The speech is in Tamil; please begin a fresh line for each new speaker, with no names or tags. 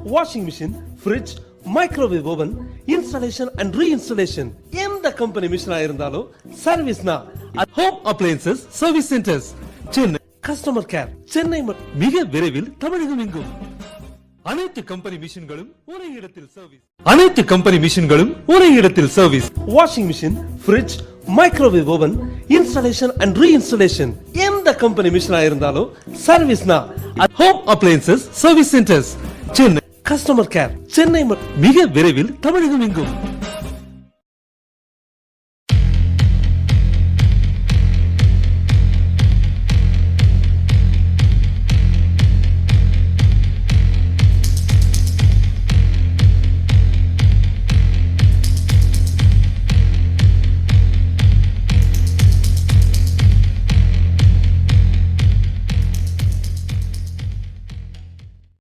washing machine, fridge, microwave oven, installation and reinstallation. எந்த கம்பெனி மிஷினா இருந்தாலும் சர்வீஸ்னா home appliances service centres Chennai. Customer care Chennai மிக விரைவில் தமிழகம் எங்கும். அனைத்து கம்பெனி மிஷின்களும் ஒரே இடத்தில் சர்வீஸ். அனைத்து கம்பெனி மிஷின்களும் ஒரே இடத்தில் service. Washing machine, fridge, microwave oven, installation and reinstallation. எந்த கம்பெனி மிஷினா இருந்தாலும் சர்வீஸ்னா home appliances service centres Chennai. Customer care Chennai மிக விரைவில் தமிழகம் எங்கும்.